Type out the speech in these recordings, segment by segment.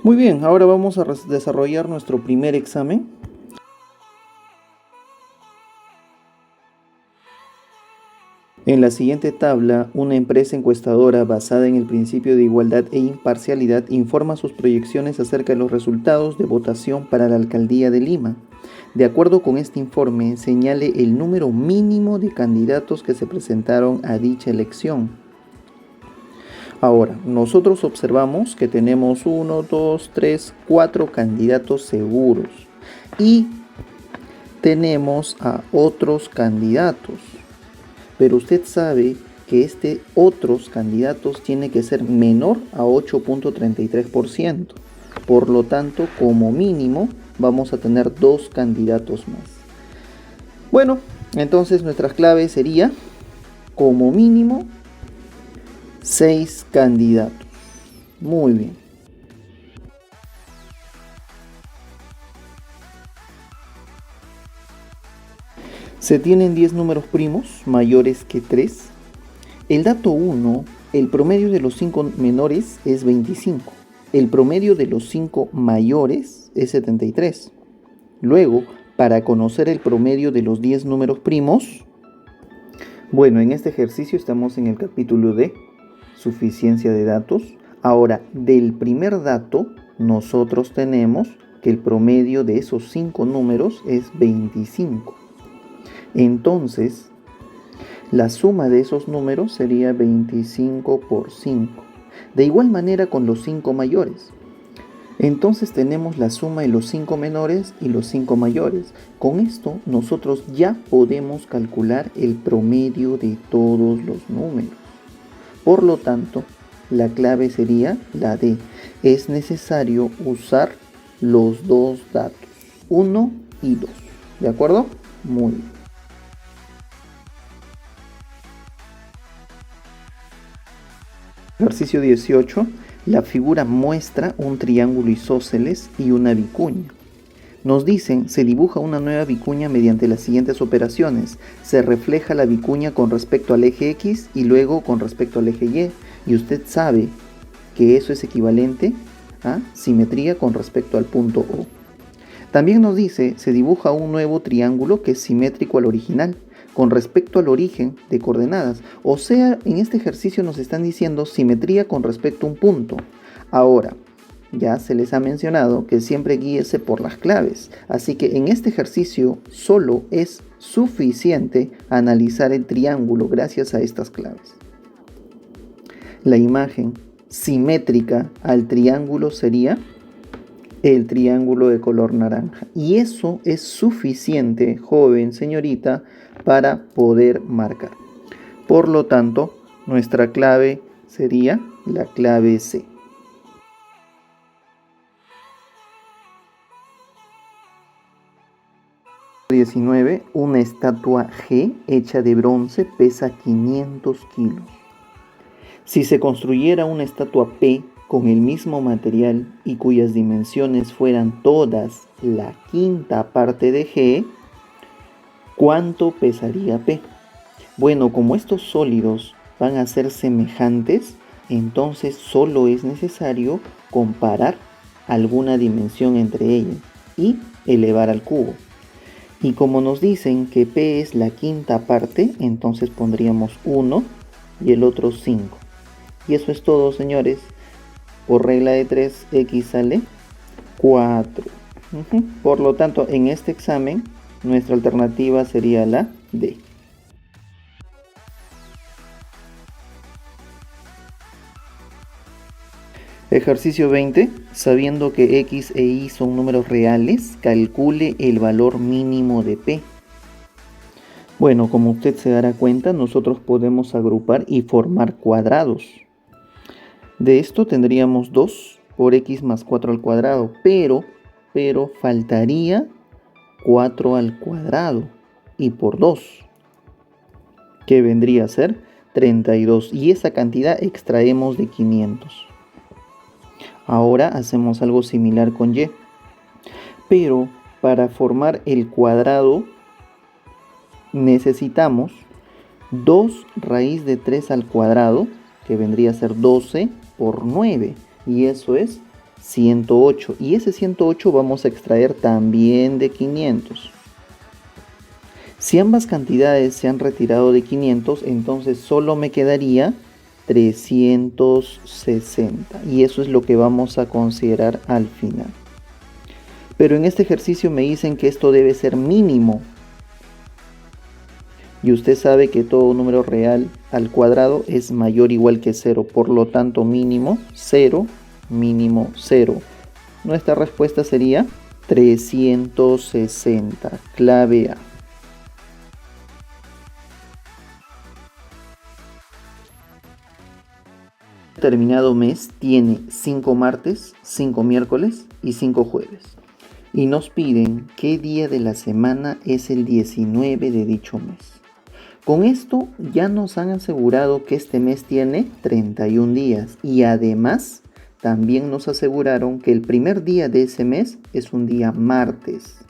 Muy bien, ahora vamos a desarrollar nuestro primer examen. En la siguiente tabla, una empresa encuestadora basada en el principio de igualdad e imparcialidad informa sus proyecciones acerca de los resultados de votación para la alcaldía de Lima. De acuerdo con este informe, señale el número mínimo de candidatos que se presentaron a dicha elección. Ahora, nosotros observamos que tenemos 1, 2, 3, 4 candidatos seguros y tenemos a otros candidatos. Pero usted sabe que este otros candidatos tiene que ser menor a 8.33%. Por lo tanto, como mínimo, vamos a tener 2 candidatos más. Bueno, entonces nuestra clave sería, como mínimo, 6 candidatos. Muy bien. Se tienen 10 números primos mayores que 3. El dato 1, el promedio de los 5 menores es 25. El promedio de los 5 mayores es 73. Luego, para conocer el promedio de los 10 números primos, bueno, en este ejercicio estamos en el capítulo de suficiencia de datos. Ahora, del primer dato, nosotros tenemos que el promedio de esos 5 números es 25. Entonces, la suma de esos números sería 25 por 5. De igual manera con los 5 mayores. Entonces tenemos la suma de los 5 menores y los 5 mayores. Con esto nosotros ya podemos calcular el promedio de todos los números. Por lo tanto, la clave sería la D. Es necesario usar los dos datos, 1 y 2. ¿De acuerdo? Muy bien. Ejercicio 18. La figura muestra un triángulo isósceles y una vicuña. Nos dicen, se dibuja una nueva vicuña mediante las siguientes operaciones. Se refleja la vicuña con respecto al eje X y luego con respecto al eje Y. Y usted sabe que eso es equivalente a simetría con respecto al punto O. También nos dice, se dibuja un nuevo triángulo que es simétrico al original con respecto al origen de coordenadas. O sea, en este ejercicio nos están diciendo simetría con respecto a un punto. Ahora, ya se les ha mencionado que siempre guíese por las claves. Así que en este ejercicio solo es suficiente analizar el triángulo gracias a estas claves. La imagen simétrica al triángulo sería el triángulo de color naranja. Y eso es suficiente, joven señorita, para poder marcar. Por lo tanto, nuestra clave sería la clave C. Una estatua G hecha de bronce pesa 500 kilos. Si se construyera una estatua P con el mismo material y cuyas dimensiones fueran todas la quinta parte de G, ¿cuánto pesaría P? Bueno, como estos sólidos van a ser semejantes, entonces solo es necesario comparar alguna dimensión entre ellas y elevar al cubo. Y como nos dicen que P es la quinta parte, entonces pondríamos 1 y el otro 5. Y eso es todo, señores. Por regla de 3, X sale 4. Por lo tanto, en este examen, nuestra alternativa sería la D. Ejercicio 20. Sabiendo que X e Y son números reales, calcule el valor mínimo de P. Bueno, como usted se dará cuenta, nosotros podemos agrupar y formar cuadrados. De esto tendríamos 2 por X más 4 al cuadrado, pero faltaría 4 al cuadrado y por 2, que vendría a ser 32, y esa cantidad extraemos de 500. Ahora hacemos algo similar con Y, pero para formar el cuadrado necesitamos 2 raíz de 3 al cuadrado, que vendría a ser 12 por 9, y eso es 108. Y ese 108 vamos a extraer también de 500. Si ambas cantidades se han retirado de 500, entonces solo me quedaría 360. Y eso es lo que vamos a considerar al final. Pero en este ejercicio me dicen que esto debe ser mínimo. Y usted sabe que todo número real al cuadrado es mayor o igual que 0. Por lo tanto, mínimo 0, mínimo 0. Nuestra respuesta sería 360. Clave A. Determinado mes tiene 5 martes, 5 miércoles y 5 jueves. Y nos piden qué día de la semana es el 19 de dicho mes. Con esto ya nos han asegurado que este mes tiene 31 días y además también nos aseguraron que el primer día de ese mes es un día martes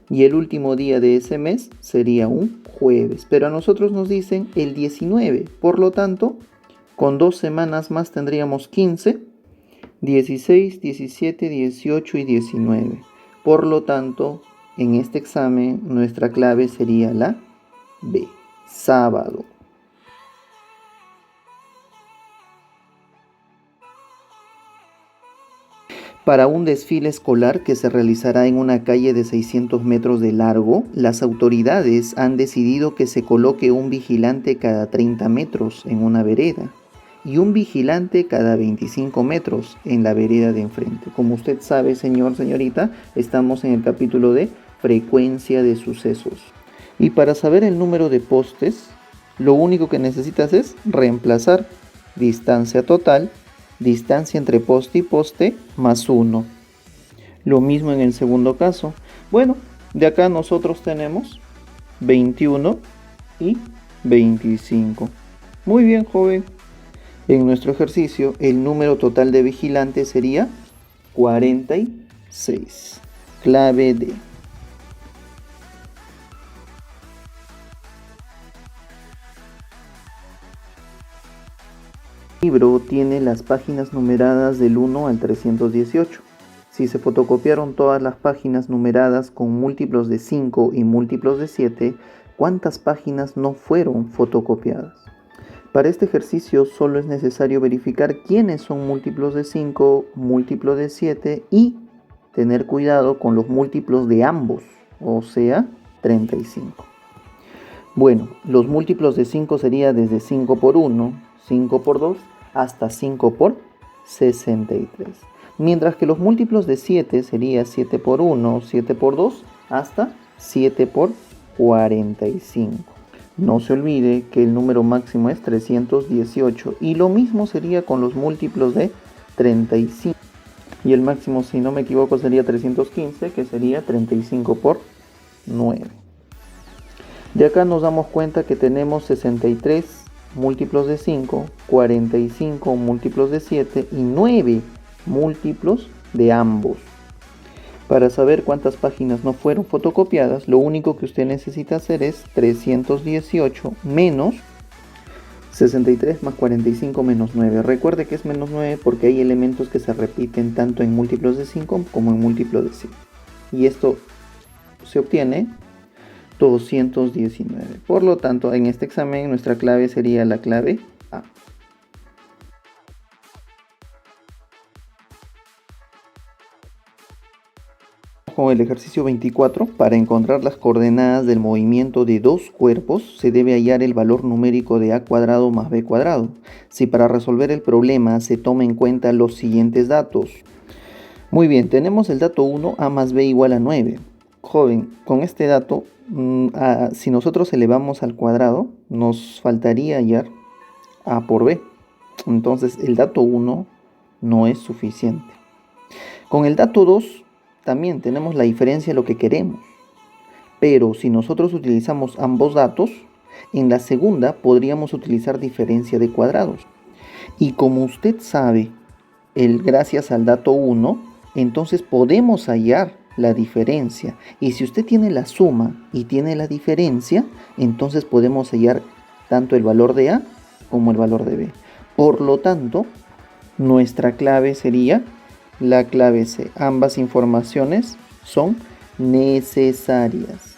y el último día de ese mes sería un jueves, pero a nosotros nos dicen el 19, por lo tanto con 2 semanas más tendríamos 15, 16, 17, 18 y 19. Por lo tanto, en este examen nuestra clave sería la B, sábado. Para un desfile escolar que se realizará en una calle de 600 metros de largo, las autoridades han decidido que se coloque un vigilante cada 30 metros en una vereda y un vigilante cada 25 metros en la vereda de enfrente. Como usted sabe, señor, señorita, estamos en el capítulo de frecuencia de sucesos. Y para saber el número de postes, lo único que necesitas es reemplazar distancia total, distancia entre poste y poste, más 1. Lo mismo en el segundo caso. Bueno, de acá nosotros tenemos 21 y 25. Muy bien, joven. En nuestro ejercicio, el número total de vigilantes sería 46. Clave D. El libro tiene las páginas numeradas del 1 al 318. Si se fotocopiaron todas las páginas numeradas con múltiplos de 5 y múltiplos de 7, ¿cuántas páginas no fueron fotocopiadas? Para este ejercicio solo es necesario verificar quiénes son múltiplos de 5, múltiplos de 7 y tener cuidado con los múltiplos de ambos, o sea, 35. Bueno, los múltiplos de 5 sería desde 5 por 1, 5 por 2, hasta 5 por 63. Mientras que los múltiplos de 7 sería 7 por 1, 7 por 2, hasta 7 por 45. No se olvide que el número máximo es 318 y lo mismo sería con los múltiplos de 35. Y el máximo, si no me equivoco, sería 315, que sería 35 por 9. De acá nos damos cuenta que tenemos 63 múltiplos de 5, 45 múltiplos de 7 y 9 múltiplos de ambos. Para saber cuántas páginas no fueron fotocopiadas, lo único que usted necesita hacer es 318 menos 63 más 45 menos 9. Recuerde que es menos 9 porque hay elementos que se repiten tanto en múltiplos de 5 como en múltiplos de 7. Y esto se obtiene 219. Por lo tanto, en este examen nuestra clave sería la clave A. Con el ejercicio 24, para encontrar las coordenadas del movimiento de dos cuerpos, se debe hallar el valor numérico de a cuadrado más b cuadrado. Si para resolver el problema se toma en cuenta los siguientes datos. Muy bien, tenemos el dato 1, a más b igual a 9. Joven, con este dato, si nosotros elevamos al cuadrado, nos faltaría hallar a por b. Entonces, el dato 1 no es suficiente. Con el dato 2, también tenemos la diferencia de lo que queremos. Pero si nosotros utilizamos ambos datos, en la segunda podríamos utilizar diferencia de cuadrados. Y como usted sabe, gracias al dato 1, entonces podemos hallar la diferencia. Y si usted tiene la suma y tiene la diferencia, entonces podemos hallar tanto el valor de a como el valor de b. Por lo tanto, nuestra clave sería la clave C. Ambas informaciones son necesarias.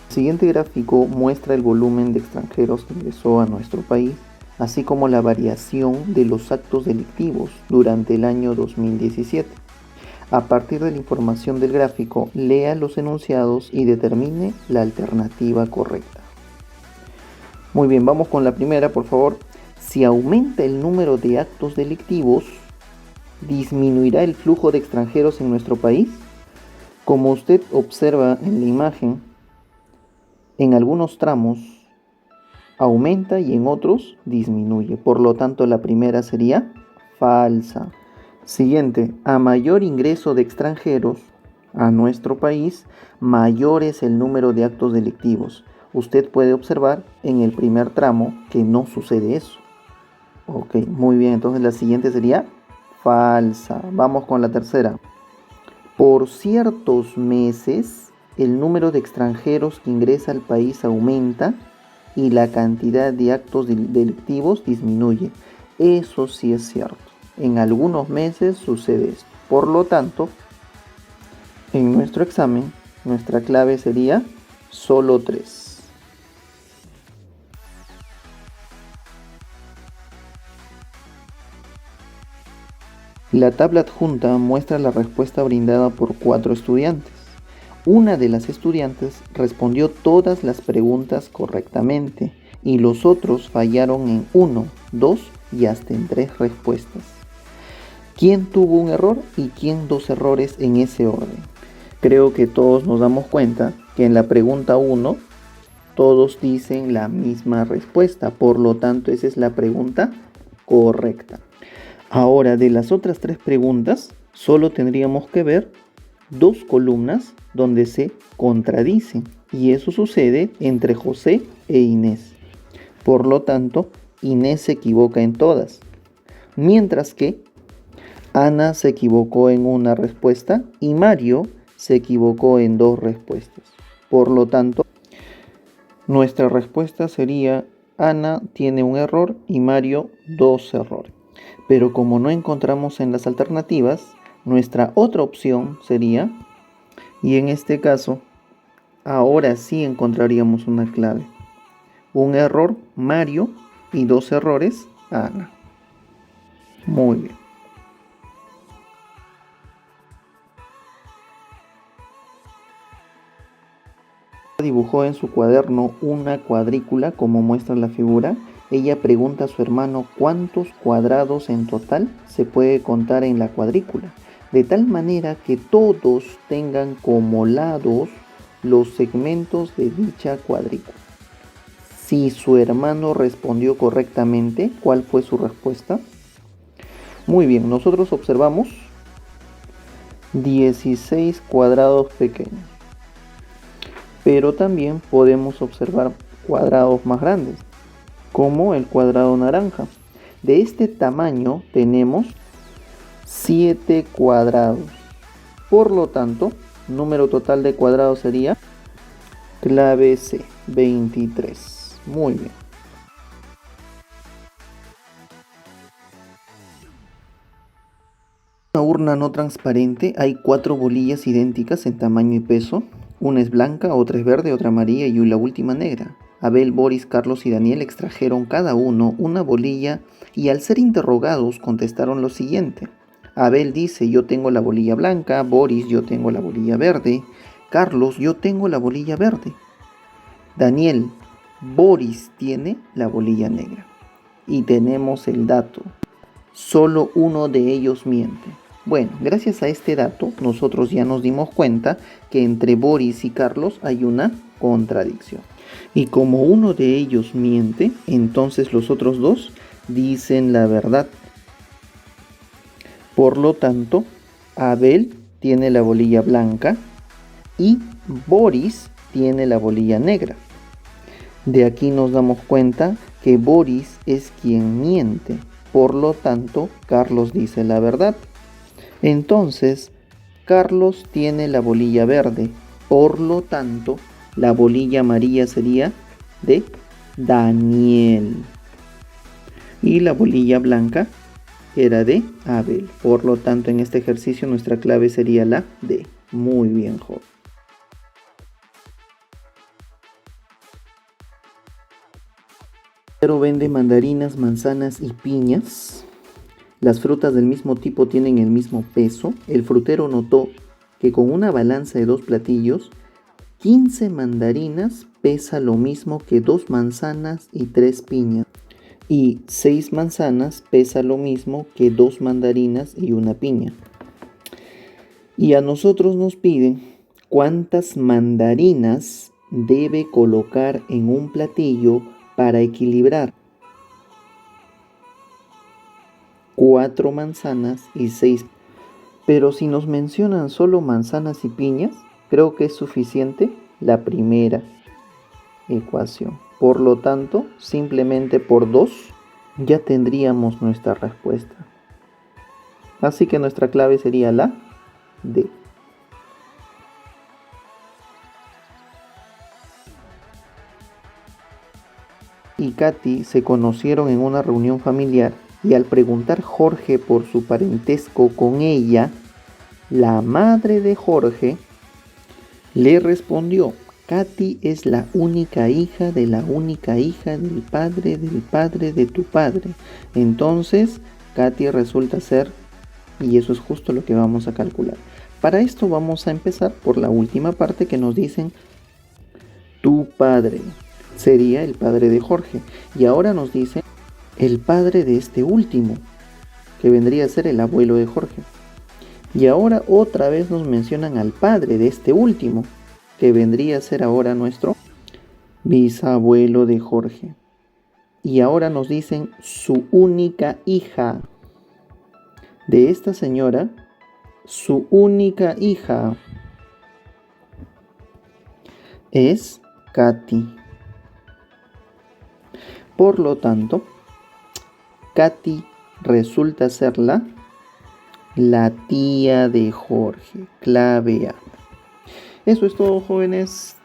El siguiente gráfico muestra el volumen de extranjeros que ingresó a nuestro país, así como la variación de los actos delictivos durante el año 2017. A partir de la información del gráfico, lea los enunciados y determine la alternativa correcta. Muy bien, vamos con la primera, por favor. Si aumenta el número de actos delictivos, ¿disminuirá el flujo de extranjeros en nuestro país? Como usted observa en la imagen, en algunos tramos aumenta y en otros disminuye. Por lo tanto, la primera sería falsa. Siguiente, a mayor ingreso de extranjeros a nuestro país, mayor es el número de actos delictivos. Usted puede observar en el primer tramo que no sucede eso. Ok, muy bien, entonces la siguiente sería falsa. Vamos con la tercera. Por ciertos meses, el número de extranjeros que ingresa al país aumenta y la cantidad de actos delictivos disminuye. Eso sí es cierto. En algunos meses sucede esto. Por lo tanto, en nuestro examen, nuestra clave sería solo 3. La tabla adjunta muestra la respuesta brindada por 4 estudiantes. Una de las estudiantes respondió todas las preguntas correctamente y los otros fallaron en 1, 2 y hasta en 3 respuestas. ¿Quién tuvo un error y quién 2 errores en ese orden? Creo que todos nos damos cuenta que en la pregunta 1 todos dicen la misma respuesta, por lo tanto esa es la pregunta correcta. Ahora, de las otras 3 preguntas, solo tendríamos que ver 2 columnas donde se contradicen, y eso sucede entre José e Inés. Por lo tanto, Inés se equivoca en todas, mientras que Ana se equivocó en una respuesta y Mario se equivocó en 2 respuestas. Por lo tanto, nuestra respuesta sería: Ana tiene un error y Mario 2 errores. Pero como no encontramos en las alternativas, nuestra otra opción sería, y en este caso, ahora sí encontraríamos una clave. Un error Mario y 2 errores Ana. Muy bien. Dibujó en su cuaderno una cuadrícula como muestra la figura. Ella pregunta a su hermano cuántos cuadrados en total se puede contar en la cuadrícula, de tal manera que todos tengan como lados los segmentos de dicha cuadrícula. Si su hermano respondió correctamente, ¿cuál fue su respuesta? Muy bien, nosotros observamos 16 cuadrados pequeños, pero también podemos observar cuadrados más grandes, como el cuadrado naranja. De este tamaño tenemos 7 cuadrados. Por lo tanto, número total de cuadrados sería clave C, 23. Muy bien. En una urna no transparente hay 4 bolillas idénticas en tamaño y peso. Una es blanca, otra es verde, otra amarilla y la última negra. Abel, Boris, Carlos y Daniel extrajeron cada uno una bolilla y al ser interrogados contestaron lo siguiente. Abel dice: yo tengo la bolilla blanca. Boris: yo tengo la bolilla verde. Carlos: yo tengo la bolilla verde. Daniel: Boris tiene la bolilla negra. Y tenemos el dato: solo uno de ellos miente. Bueno, gracias a este dato nosotros ya nos dimos cuenta que entre Boris y Carlos hay una contradicción. Y como uno de ellos miente, entonces los otros 2 dicen la verdad. Por lo tanto, Abel tiene la bolilla blanca y Boris tiene la bolilla negra. De aquí nos damos cuenta que Boris es quien miente. Por lo tanto, Carlos dice la verdad. Entonces, Carlos tiene la bolilla verde. Por lo tanto, la bolilla amarilla sería de Daniel. Y la bolilla blanca era de Abel. Por lo tanto, en este ejercicio nuestra clave sería la D. Muy bien, joven. Pero vende mandarinas, manzanas y piñas. Las frutas del mismo tipo tienen el mismo peso. El frutero notó que con una balanza de 2 platillos, 15 mandarinas pesa lo mismo que 2 manzanas y 3 piñas. Y 6 manzanas pesa lo mismo que 2 mandarinas y una piña. Y a nosotros nos piden cuántas mandarinas debe colocar en un platillo para equilibrar. 4 manzanas y 6. Pero si nos mencionan solo manzanas y piñas, creo que es suficiente la primera ecuación. Por lo tanto, simplemente por 2 ya tendríamos nuestra respuesta. Así que nuestra clave sería la D. Y Katy se conocieron en una reunión familiar y al preguntar Jorge por su parentesco con ella, la madre de Jorge le respondió: Katy es la única hija de la única hija del padre de tu padre. Entonces, Katy resulta ser, y eso es justo lo que vamos a calcular. Para esto vamos a empezar por la última parte que nos dicen tu padre. Sería el padre de Jorge. Y ahora nos dice el padre de este último, que vendría a ser el abuelo de Jorge. Y ahora otra vez nos mencionan al padre de este último, que vendría a ser ahora nuestro bisabuelo de Jorge. Y ahora nos dicen su única hija. De esta señora, su única hija es Katy. Por lo tanto, Katy resulta ser la tía de Jorge. Clave A. Eso es todo, jóvenes.